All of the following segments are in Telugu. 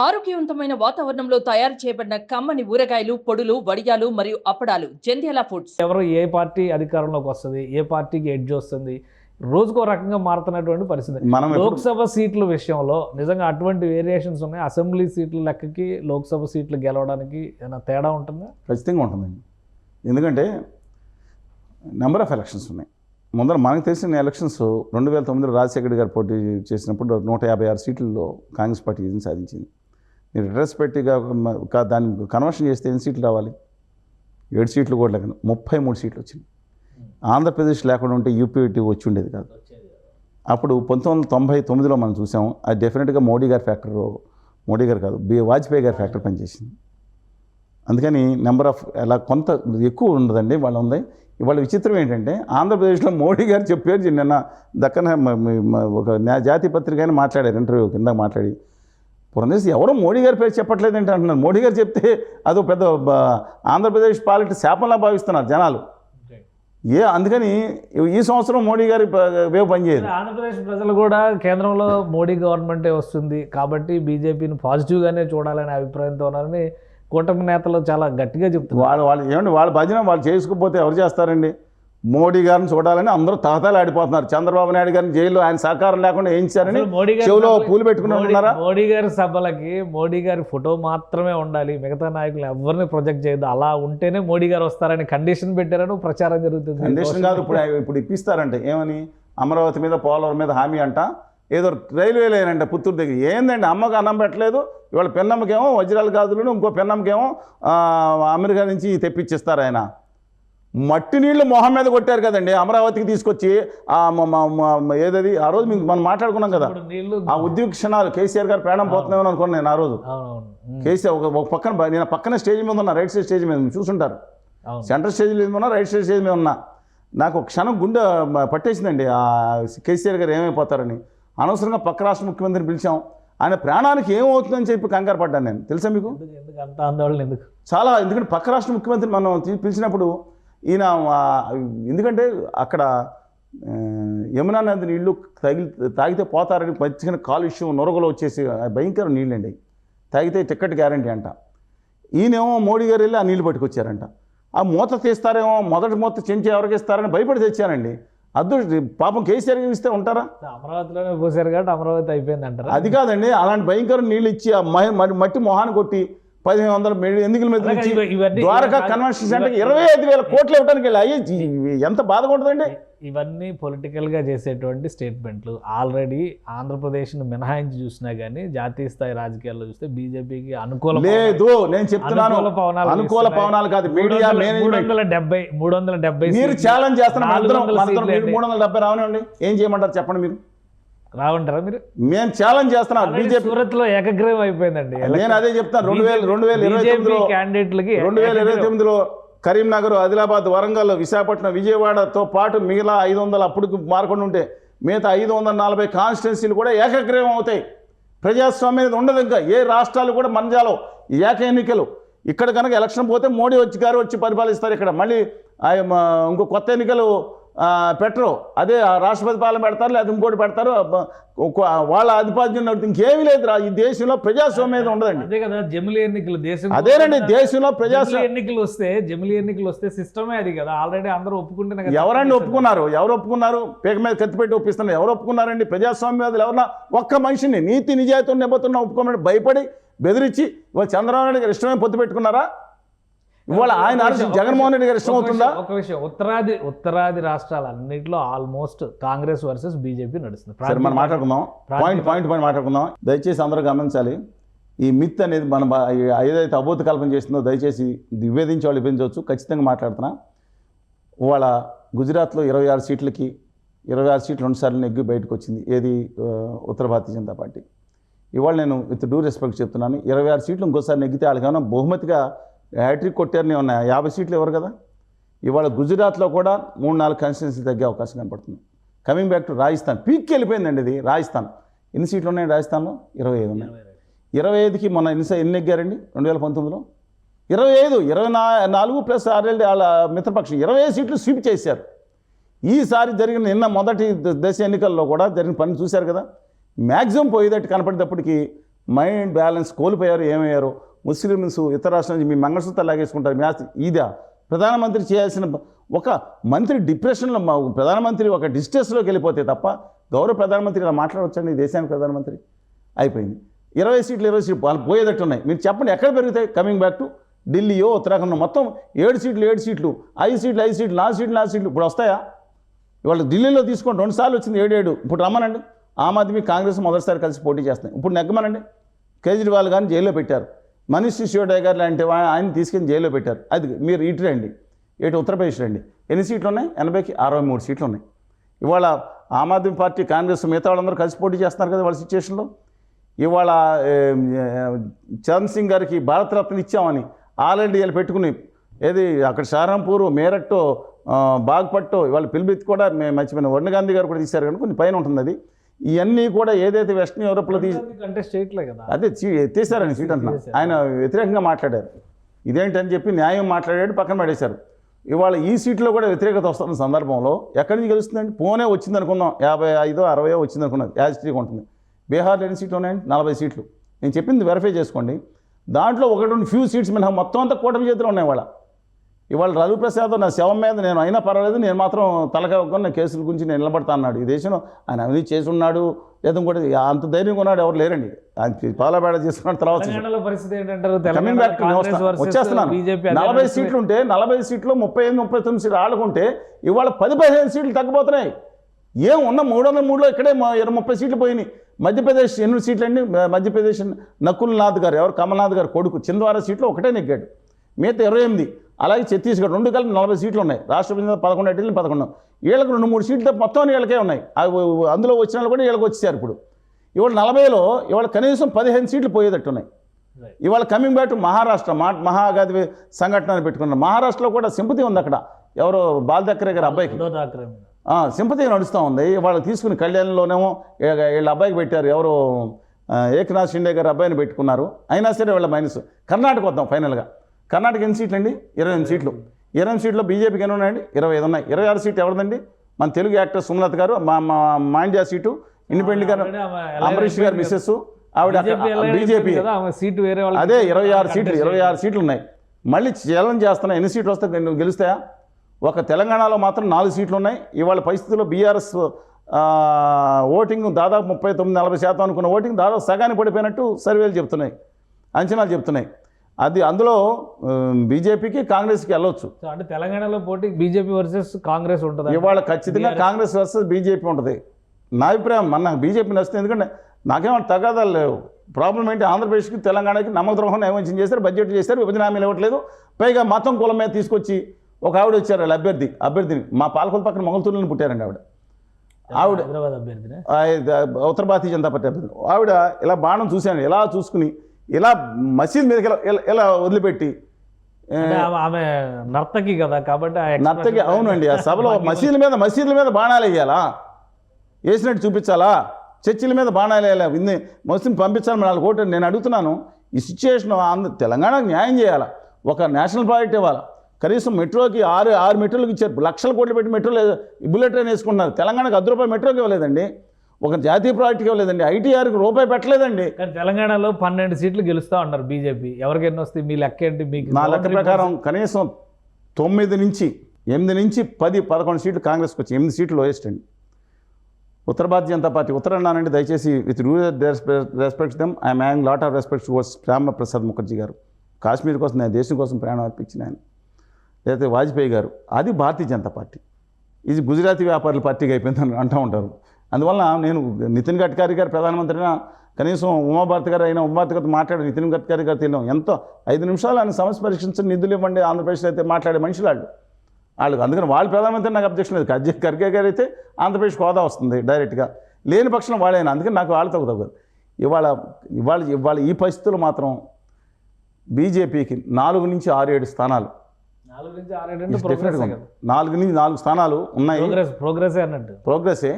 ఆరోగ్యవంతమైన వాతావరణంలో తయారు చేయబడిన కమ్మని ఊరగాయలు, పొడులు, వడియాలు మరియు అప్పడాలు జంధ్యాల ఫుడ్స్. ఎవరు ఏ పార్టీ అధికారంలోకి వస్తది? ఏ పార్టీకి ఎడ్జ్ వస్తుంది? రోజుకో రకంగా మారుతున్నటువంటి పరిస్థితి. లోక్సభ సీట్ల విషయంలో నిజంగా అటువంటి వేరియేషన్స్ ఉన్నాయి. అసెంబ్లీ సీట్ల లెక్కకి లోక్సభ సీట్లు గెలవడానికి ఏమైనా తేడా ఉంటుందా? ఖచ్చితంగా ఉంటుందండి. ఎందుకంటే నెంబర్ ఆఫ్ ఎలక్షన్స్ ఉన్నాయి. ముందర మనకు తెలిసిన ఎలక్షన్స్ 2009లో రాజశేఖర్ గారు పోటీ చేసినప్పుడు 156 సీట్లలో కాంగ్రెస్ పార్టీ విజయం సాధించింది. మీరు రెట్రోస్పెక్టివ్గా దాన్ని కన్వర్షన్ చేస్తే ఎన్ని సీట్లు రావాలి? 7 సీట్లు కూడా లేకుండా 33 సీట్లు వచ్చినాయి. ఆంధ్రప్రదేశ్ లేకుండా ఉంటే యూపీటీ వచ్చి ఉండేది కాదు. అప్పుడు 1999లో మనం చూసాము. అది డెఫినెట్గా మోడీ గారి కాదు, వాజ్పేయి గారి ఫ్యాక్టర్ పనిచేసింది. అందుకని నెంబర్ ఆఫ్ అలా కొంత ఎక్కువ ఉండదండి వాళ్ళు ఉంది. ఇవాళ విచిత్రం ఏంటంటే ఆంధ్రప్రదేశ్లో మోడీ గారు చెప్పారు. నిన్న దక్కన ఒక జాతీయ పత్రిక అని మాట్లాడారు, ఇంటర్వ్యూ కింద మాట్లాడి, పురంధేశ్వరి ఎవరో మోడీ గారి పేరు చెప్పట్లేదు ఏంటి అంటున్నారు. మోడీ గారు చెప్తే అదో పెద్ద ఆంధ్రప్రదేశ్ పాలిటిక్స్ శాపంలా భావిస్తున్నారు జనాలు. అందుకని ఈ సంవత్సరం మోడీ గారి వేవ్ పనిచేయదు. ఆంధ్రప్రదేశ్ ప్రజలు కూడా కేంద్రంలో మోడీ గవర్నమెంటే వస్తుంది కాబట్టి బీజేపీని పాజిటివ్గానే చూడాలనే అభిప్రాయంతో ఉన్నారని కూటమి నేతలు చాలా గట్టిగా చెప్తున్నారు. వాళ్ళ భజన వాళ్ళు చేసుకోకపోతే ఎవరు చేస్తారండి? మోడీ గారిని చూడాలని అందరూ తహతాలు ఆడిపోతున్నారు. చంద్రబాబు నాయుడు గారిని జైల్లో ఆయన సహకారం లేకుండా ఏంచారని చెవులో పూలు పెట్టుకున్నారా? మోడీ గారి సభలకి మోడీ గారి ఫోటో మాత్రమే ఉండాలి, మిగతా నాయకులు ఎవరిని ప్రొజెక్ట్ చేయదు, అలా ఉంటేనే మోడీ గారు వస్తారని కండిషన్ పెట్టారని ప్రచారం జరుగుతుంది. కండిషన్ కాదు, ఇప్పుడు ఇప్పిస్తారంటే ఏమని? అమరావతి మీద, పోలవరం మీద హామీ అంట, ఏదో రైల్వే లైన్ అంట పుత్తూరు దగ్గర. ఏందండి, అమ్మకు అన్నం పెట్టలేదు, ఇవాళ పెన్నమ్మకేమో వజ్రాల గాజులను, ఇంకో పెన్నమ్మకేమో అమెరికా నుంచి తెప్పించిస్తారు. ఆయన మట్టి నీళ్లు మొహం మీద కొట్టారు కదండి అమరావతికి తీసుకొచ్చి. ఏదది ఆ రోజు మనం మాట్లాడుకున్నాం కదా, ఆ ఉద్యోగ క్షణాలు కేసీఆర్ గారు ప్రాణం పోతున్నామని అనుకున్నాను నేను ఆ రోజు. కేసీఆర్ ఒక పక్కన, నేను పక్కన స్టేజ్ మీద ఉన్నా, రైట్ సైడ్ స్టేజ్ మీద చూసుంటారు. సెంట్రల్ స్టేజ్ మీద ఉన్నా, రైట్ సైడ్ స్టేజ్ మీద ఉన్నా. నాకు ఒక క్షణం గుండె పట్టేసిందండి ఆ కేసీఆర్ గారు ఏమైపోతారని. అనవసరంగా పక్క రాష్ట్ర ముఖ్యమంత్రిని పిలిచాం, ఆయన ప్రాణానికి ఏమవుతుందని చెప్పి కంగారు పడ్డాను నేను. తెలుసా మీకు? అంత ఆందోళన ఎందుకు? చాలా. ఎందుకంటే పక్క రాష్ట్ర ముఖ్యమంత్రి మనం పిలిచినప్పుడు ఈయన, ఎందుకంటే అక్కడ యమునా నది నీళ్లు తాగితే పోతారని పచ్చిగా కాలుష్యం నొరగలో వచ్చేసి భయంకర నీళ్ళండి, తాగితే టికెట్ గ్యారంటీ అంట. ఈయనేమో మోడీ గారు వెళ్ళి ఆ నీళ్ళు పట్టుకొచ్చారంట. ఆ మూత తీస్తారేమో, మొదటి మూత చెంచి ఎవరికి ఇస్తారని భయపడి తెచ్చానండి. పాపం కేసీఆర్ ఇస్తే ఉంటారా? అమరావతిలోనే పోసారు కాబట్టి అమరావతి అయిపోయింది అంటారు. అది కాదండి, అలాంటి భయంకర నీళ్ళు ఇచ్చి ఆ మట్టి మొహాన్ని కొట్టి 1500 ఎన్నికల మీద ద్వారకా కన్వెన్షన్ సెంటర్కి 25,000 కోట్లు ఇవ్వడానికి వెళ్ళి అయ్యే ఎంత బాధగా ఉంటుందండి. ఇవన్నీ పొలిటికల్గా చేసేటువంటి స్టేట్మెంట్లు. ఆల్రెడీ ఆంధ్రప్రదేశ్ను మినహాయించి చూసినా కానీ జాతీయ స్థాయి రాజకీయాల్లో చూస్తే బీజేపీకి అనుకూల లేదు. నేను చెప్తున్నాను అనుకూల పవనాలు కాదు, మీడియా 370 మీరు ఛాలెంజ్ చేస్తున్నారు. 370 రావనండి, ఏం చేయమంటారు చెప్పండి? మీరు రావంటారా? మీరు మేము ఛాలెంజ్ చేస్తున్నాం. బీజేపీ సూరత్ లో ఏకగ్రీవం అయిపోయిందండి. నేను అదే చెప్తాను. 2029లో కరీంనగర్, ఆదిలాబాద్, వరంగల్, విశాఖపట్నం, విజయవాడతో పాటు మిగిలిన 500 అప్పుడు మారకుండా ఉంటే మిగతా 540 కాన్స్టిట్యున్సీలు కూడా ఏకగ్రీవం అవుతాయి. ప్రజాస్వామ్యం అనేది ఉండదు. ఇంకా ఏ రాష్ట్రాలు కూడా మనజాలో ఏక ఎన్నికలు. ఇక్కడ కనుక ఎలక్షన్ పోతే మోడీ వచ్చి పరిపాలిస్తారు. ఇక్కడ మళ్ళీ ఇంకో కొత్త ఎన్నికలు పెట్టరు. అదే రాష్ట్రపతి పాలన పెడతారు, లేదా ఇంకోటి పెడతారు. వాళ్ళ ఆధిపత్యం ఇంకేమీ లేదు. ఈ దేశంలో ప్రజాస్వామ్యం ఉండదండి. అదే కదా జమిలీ ఎన్నికలు. అదేనండి దేశంలో ప్రజాస్వామ్య జమిలీ ఎన్నికలు వస్తే సిస్టమే అది కదా. ఆల్రెడీ అందరూ ఒప్పుకుంటున్నారు. ఎవరండి ఒప్పుకున్నారు? ఎవరు ఒప్పుకున్నారు? పేక మీద కత్తి పెట్టి ఒప్పిస్తున్నారు. ఎవరు ఒప్పుకున్నారండి? ప్రజాస్వామ్యవాదులు ఎవరన్నా ఒక్క మనిషిని నీతి నిజాయితీని నిబద్ధున్నా ఒప్పుకోమని భయపడి బెదిరించి ఇవాళ చంద్రబాబు నాయుడు గారు ఇష్టమే పొత్తు పెట్టుకున్నారా? ఇవాళ ఆయన జగన్మోహన్ రెడ్డి గారు ఇష్టం అవుతుందా? ఒక విషయం, ఉత్తరాది రాష్ట్రాలన్నింటిలో ఆల్మోస్ట్ కాంగ్రెస్ వర్సెస్ బీజేపీ నడుస్తుంది. సరే, మనం మాట్లాడుకుందాం. పాయింట్ మాట్లాడుకుందాం. దయచేసి అందరూ గమనించాలి. ఈ మిత్ అనేది మనం ఏదైతే అబోధ కల్పన చేస్తుందో దయచేసి విభేదించే వాళ్ళు విభేదించవచ్చు. ఖచ్చితంగా మాట్లాడుతున్నా. ఇవాళ గుజరాత్లో 26 సీట్లకి 26 సీట్లు 2 సార్లు నెగ్గి బయటకు వచ్చింది. ఏది? ఉత్తర భారతీయ జనతా పార్టీ. ఇవాళ నేను విత్ డ్యూ రెస్పెక్ట్ చెప్తున్నాను, 26 సీట్లు ఇంకోసారి నెగ్గితే వాళ్ళకి ఏమైనా బహుమతిగా హ్యాట్రిక్ కొట్టారని ఉన్నాయి. 50 సీట్లు ఎవరు కదా. ఇవాళ గుజరాత్లో కూడా 3-4 కాన్స్టిట్యున్సీ తగ్గే అవకాశం కనపడుతుంది. కమింగ్ బ్యాక్ టు రాజస్థాన్, పీక్కి వెళ్ళిపోయిందండి ఇది. రాజస్థాన్ ఎన్ని సీట్లు ఉన్నాయి? రాజస్థాన్లో 25 ఉన్నాయి. 25కి మొన్న ఎన్ని నెగ్గారండి 2019లో? 25, 24 ప్లస్ ఆర్ఎల్డీ వాళ్ళ మిత్రపక్షం 25 సీట్లు స్వీప్ చేశారు. ఈసారి జరిగిన నిన్న మొదటి దశ ఎన్నికల్లో కూడా జరిగిన పని చూశారు కదా. మ్యాక్సిమం పోయేటట్టు కనపడేటప్పటికి మైండ్ బ్యాలెన్స్ కోల్పోయారు, ఏమయ్యారు? ముస్లిమ్స్ ఇతర రాష్ట్రాల నుంచి మీ మంగళసూత్రాలు లాగేసుకుంటారు, మ్యాచ్ ఇదా? ప్రధానమంత్రి చేయాల్సిన ఒక మంత్రి డిప్రెషన్లో, ప్రధానమంత్రి ఒక డిస్ట్రెస్లోకి వెళ్ళిపోతే తప్ప గౌరవ ప్రధానమంత్రి ఇలా మాట్లాడవచ్చండి ఈ దేశానికి ప్రధానమంత్రి? అయిపోయింది. 20 సీట్లు వాళ్ళు పోయేటట్టు ఉన్నాయి. మీరు చెప్పండి ఎక్కడ పెరుగుతాయి? కమింగ్ బ్యాక్ టు ఢిల్లీయో ఉత్తరాఖండ్ మొత్తం 7 సీట్లు 5 సీట్లు 4 సీట్లు 4 సీట్లు ఇప్పుడు వస్తాయా? ఇవాళ ఢిల్లీలో తీసుకోండి 2 సార్లు వచ్చింది 7. ఇప్పుడు రమ్మనండి. ఆమ్ ఆద్మీ కాంగ్రెస్ మొదటిసారి కలిసి పోటీ చేస్తున్నాయి. ఇప్పుడు నెగ్గమనండి. కేజ్రీవాల్ గారిని జైల్లో పెట్టారు. మనీష్ సిసోడియా గారు లాంటి ఆయన తీసుకెళ్ళి జైల్లో పెట్టారు. అది మీరు ఇటు రండి, ఇటు ఉత్తరప్రదేశ్ రండి. ఎన్ని సీట్లు ఉన్నాయి? 80కి 63 సీట్లు ఉన్నాయి. ఇవాళ ఆమ్ ఆద్మీ పార్టీ, కాంగ్రెస్, మిగతా వాళ్ళందరూ కలిసి పోటీ చేస్తున్నారు కదా వాళ్ళ సిచ్యువేషన్లో. ఇవాళ చరణ్ సింగ్ గారికి భారతరత్న ఇచ్చామని ఆల్రెడీ వీళ్ళు పెట్టుకుని ఏది అక్కడ షారంపూర్, మేరట్, బాగ్పట్టు ఇవాళ పిలిబిత్ కూడా మర్చిపోయిన వరుణ్ గాంధీ గారు కూడా తీశారు కానీ కొన్ని పైన ఉంటుంది అది. ఇవన్నీ కూడా ఏదైతే వెస్ట్రన్ యూరోప్లో అదే తీశారని సీట్ అంటున్నా. ఆయన వ్యతిరేకంగా మాట్లాడారు. ఇదేంటని చెప్పి న్యాయం మాట్లాడాడు, పక్కన పడేశారు. ఇవాళ ఈ సీట్లో కూడా వ్యతిరేకత వస్తున్న సందర్భంలో ఎక్కడి నుంచి గెలుస్తుందండి? పోనే వచ్చింది అనుకుందాం, 55 60 వచ్చింది అనుకున్నది, యాజిటీగా ఉంటుంది. బీహార్లో ఎన్ని సీట్లు ఉన్నాయండి? 40 సీట్లు. నేను చెప్పింది వెరిఫై చేసుకోండి. దాంట్లో 1-2 ఫ్యూ సీట్స్ మినహా మొత్తం అంతా కూటమి చేతిలో ఉన్నాయి. ఇవాళ రఘు ప్రసాద్ నా శవం మీద నేను అయినా పర్వాలేదు, నేను మాత్రం తలకాయ నా కేసుల గురించి నేను నిలబడతా అన్నాడు. ఈ దేశంలో ఆయన అవినీతి చేసి ఉన్నాడు, లేదా కూడా అంత ధైర్యంగా ఉన్నాడు ఎవరు లేరండి. ఆయన పాలబేడ చేసుకున్నాడు. తర్వాత వచ్చేస్తున్నాను. 40 సీట్లు ఉంటే 40 సీట్లు 35-39 సీట్లు ఆడుకుంటే ఇవాళ 10-15 సీట్లు తగ్గిపోతున్నాయి. ఏం ఉన్న 303లో ఇక్కడే 30 సీట్లు పోయినాయి. మధ్యప్రదేశ్ 8 సీట్లు అండి. మధ్యప్రదేశ్ నకుల్ నాథ్ గారు, ఎవరు కమల్నాథ్ గారు కొడుకు, చింద్వారా సీట్లో ఒకటే నెగ్గాడు, మిగతా 28. అలాగే ఛత్తీస్గఢ్ 2 కలిపి 40 సీట్లు ఉన్నాయి. రాష్ట్రపతి 11 అడ్డీలు 11. వీళ్ళకి 2-3 సీట్లు మొత్తం వీళ్ళకే ఉన్నాయి. అందులో వచ్చిన వాళ్ళు కూడా వీళ్ళకి వచ్చేసారు. ఇప్పుడు ఇవాళ 40లో ఇవాళ కనీసం 15 సీట్లు పోయేటట్టు ఉన్నాయి. ఇవాళ కమింగ్ బ్యాక్ టు మహారాష్ట్ర, మహాగాది సంఘటన పెట్టుకున్నారు. మహారాష్ట్రలో కూడా సింపతి ఉంది. అక్కడ ఎవరో బాల్ థాకరే గారి అబ్బాయికి సింపతి నడుస్తూ ఉంది. వాళ్ళు తీసుకుని కళ్యాణ్లోనేమో వీళ్ళ అబ్బాయికి పెట్టారు, ఎవరో ఏకనాథ్ షిండే గారి అబ్బాయిని పెట్టుకున్నారు. అయినా సరే వీళ్ళ మైనస్. కర్ణాటక వద్దాం ఫైనల్గా. కర్ణాటక ఎన్ని సీట్లు అండి? 28 సీట్లు. 28 సీట్లో బీజేపీకి ఎన్ని ఉన్నాయండి? 25 ఉన్నాయి. 26 సీట్లు ఎవరిదండి? మన తెలుగు యాక్టర్ సుమలత గారు, మాండ్యా సీటు, ఇండిపెండెంట్ గారు అంబరీష్ గారు మిస్సెస్, ఆవిడ బీజేపీ. అదే 26 సీట్లు ఉన్నాయి. మళ్ళీ ఛాలెంజ్ చేస్తున్నా. ఎన్ని సీట్లు వస్తాయి? నువ్వు గెలుస్తాయా? ఒక తెలంగాణలో మాత్రం 4 సీట్లు ఉన్నాయి. ఇవాళ పరిస్థితుల్లో బీఆర్ఎస్ ఓటింగ్ దాదాపు 39-40% అనుకున్న ఓటింగ్ దాదాపు సగానికి పడిపోయినట్టు సర్వేలు చెప్తున్నాయి, అంచనాలు చెప్తున్నాయి. అది అందులో బీజేపీకి కాంగ్రెస్కి వెళ్ళొచ్చు. అంటే తెలంగాణలో పోటీ బీజేపీ వర్సెస్ కాంగ్రెస్ ఉంటుంది. ఇవాళ ఖచ్చితంగా కాంగ్రెస్ వర్సెస్ బీజేపీ ఉంటుంది. నా అభిప్రాయం. నాకు బీజేపీ నచ్చుతుంది. ఎందుకంటే నాకేమైనా తగాదాలు లేవు. ప్రాబ్లం ఏంటి? ఆంధ్రప్రదేశ్కి తెలంగాణకి నమ్మద్రోహం ఏమని చేశారు, బడ్జెట్ చేశారు, విభజన హామీలు ఇవ్వట్లేదు. పైగా మతం కులం మీద తీసుకొచ్చి ఒక ఆవిడ వచ్చారు, వాళ్ళ అభ్యర్థిని మా పాలకొల పక్కన మొగల్తూరులో పుట్టారండి ఆవిడ ఉత్తర భారతీయ జనతా పార్టీ అభ్యర్థి. ఆవిడ ఇలా బాణం చూశాను, ఇలా చూసుకుని ఇలా మసీద్ మీదకి ఇలా వదిలిపెట్టి, ఆమె నర్తకి కదా కాబట్టి నర్తకి. అవునండి. ఆ సభలో మసీదుల మీద బాణాలు వేయాలా? వేసినట్టు చూపించాలా? చర్చిల మీద బాణాలు వేయాలా? ముస్లిం పంపించాలి 4 కోట్లు. నేను అడుగుతున్నాను, ఈ సిచ్యువేషన్ తెలంగాణకు న్యాయం చేయాలా? ఒక నేషనల్ ప్రాజెక్ట్ ఇవ్వాలి. కనీసం మెట్రోకి 6 మెట్రోలకు ఇచ్చారు. లక్షల కోట్లు పెట్టి మెట్రోలు బుల్లెట్ ట్రైన్ వేసుకుంటున్నారు. తెలంగాణకు ₹10 మెట్రోకి ఇవ్వలేదండి. ఒక జాతీయ ప్రాజెక్ట్కి ఇవ్వలేదండి. ఐటీఆర్కి రూపాయి పెట్టలేదండి. కానీ తెలంగాణలో 12 సీట్లు గెలుస్తూ ఉన్నారు బీజేపీ. ఎవరికి ఎన్ని వస్తాయి? మీ లెక్క ఏంటి? మీకు నా లెక్క ప్రకారం కనీసం 8 నుంచి 10-11 సీట్లు కాంగ్రెస్కి వచ్చి 8 సీట్లు లోయెస్ట్ అండి. ఉత్తర భారతీయ జనతా పార్టీ ఉత్తరాంధ్రానండి. దయచేసి with respects them I'm having lot of respects towards Syama Prasad Mukherjee garu. Kashmir కోసం, నేను దేశం కోసం ప్రయాణం అర్పించిన ఆయన. లేకపోతే వాజ్పేయి గారు. అది భారతీయ జనతా పార్టీ. ఇది గుజరాతీ వ్యాపారుల పార్టీగా అయిపోయిందని అంటూ ఉంటారు. అందువల్ల నేను నితిన్ గడ్కరీ గారు ప్రధానమంత్రిగా కనీసం ఉమాభారతి గారు అయినా ఉమాభారతి గారితో మాట్లాడి నితిన్ గడ్కరీ గారు తెలియడం ఎంతో 5 నిమిషాలు ఆయన సమస్య పరీక్షించి నిధులు ఇవ్వండి ఆంధ్రప్రదేశ్లో అయితే మాట్లాడే మనుషులు వాళ్ళు. అందుకని వాళ్ళు ప్రధానమంత్రి నాకు అబ్జెక్షన్ లేదు. ఖర్గే గారు అయితే ఆంధ్రప్రదేశ్కి హోదా వస్తుంది డైరెక్ట్గా. లేని పక్షంలో వాళ్ళైనా. అందుకని నాకు వాళ్ళతో తగ్గదు. ఇవాళ ఈ పరిస్థితులు మాత్రం బీజేపీకి 4 నుంచి 6-7 స్థానాలు, 4 నుంచి 4 స్థానాలు ఉన్నాయి. ప్రోగ్రెసే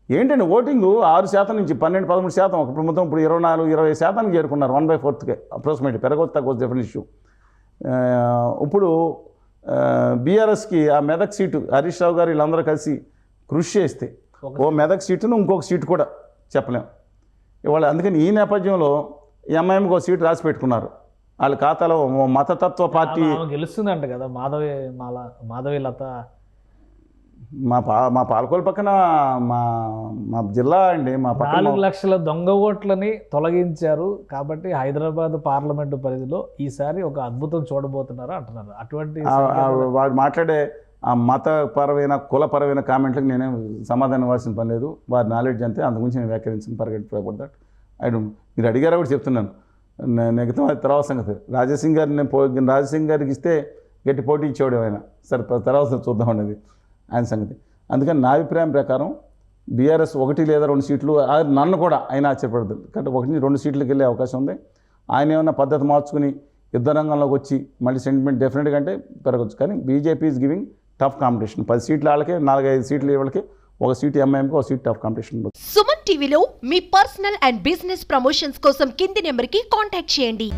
ఏంటంటే ఓటింగ్ 6% నుంచి 12-13% ఒక ప్రభుత్వం ఇప్పుడు 24-20% చేరుకున్నారు. 1/4 అప్రోక్సిమేట్ పెరగొచ్చు తగ్గొచ్చు డిఫరెంట్ ఇష్యూ. ఇప్పుడు బీఆర్ఎస్కి ఆ మెదక్ సీటు హరీష్ రావు గారు వీళ్ళందరూ కలిసి కృషి చేస్తే ఓ మెదక్ సీటును ఇంకొక సీటు కూడా చెప్పలేం ఇవాళ. అందుకని ఈ నేపథ్యంలో ఎంఐఎంకి ఒక సీట్ రాసి పెట్టుకున్నారు. వాళ్ళ ఖాతాలో మతతత్వ పార్టీ ఆమె గెలుస్తుందంట కదా మాధవి లత. మా పాలకోలు పక్కన మా జిల్లా అండి, మా పక్కన 4 లక్షల దొంగ ఓట్లని తొలగించారు కాబట్టి హైదరాబాద్ పార్లమెంటు పరిధిలో ఈసారి ఒక అద్భుతం చూడబోతున్నారు అంటున్నారు. అటువంటి వాడు మాట్లాడే ఆ మతపరమైన కులపరమైన కామెంట్లకు నేనేం సమాధానం ఇవ్వాల్సిన పని లేదు. వారి నాలెడ్జ్ అంతే, అంతకుమించి నేను వ్యాఖ్యానించిన పర్గెట్ దట్. మీరు అడిగారా కూడా చెప్తున్నాను. మిగతా తర్వాత సంగతి రాజాసింగ్ గారిని నేను రాజాసింగ్ గారికి ఇస్తే గట్టి పోటీ ఇచ్చేవాడు ఆయన. సరే తర్వాత చూద్దాం అనేది ఆయన సంగతి. అందుకని నా అభిప్రాయం ప్రకారం బీఆర్ఎస్ 1 లేదా 2 సీట్లు, నన్ను కూడా ఆయన ఆశ్చర్యపడదు కాబట్టి 1-2 సీట్లకు వెళ్ళే అవకాశం ఉంది. ఆయన ఏమన్నా పద్ధతి మార్చుకుని యుద్ధ రంగంలోకి వచ్చి మళ్ళీ సెంటిమెంట్ డెఫినెట్గా అంటే పెరగచ్చు. కానీ BJP is giving tough competition. 10 సీట్లు వాళ్ళకి, 4-5 సీట్లు వాళ్ళకి, 1 సీట్ ఎంఐఎంకి, 1 సీట్ టఫ్ కాంపిటీషన్. సుమన్ టీవీలో మీ పర్సనల్ అండ్ బిజినెస్ ప్రమోషన్స్ కోసం కింది నెంబర్కి కాంటాక్ట్ చేయండి.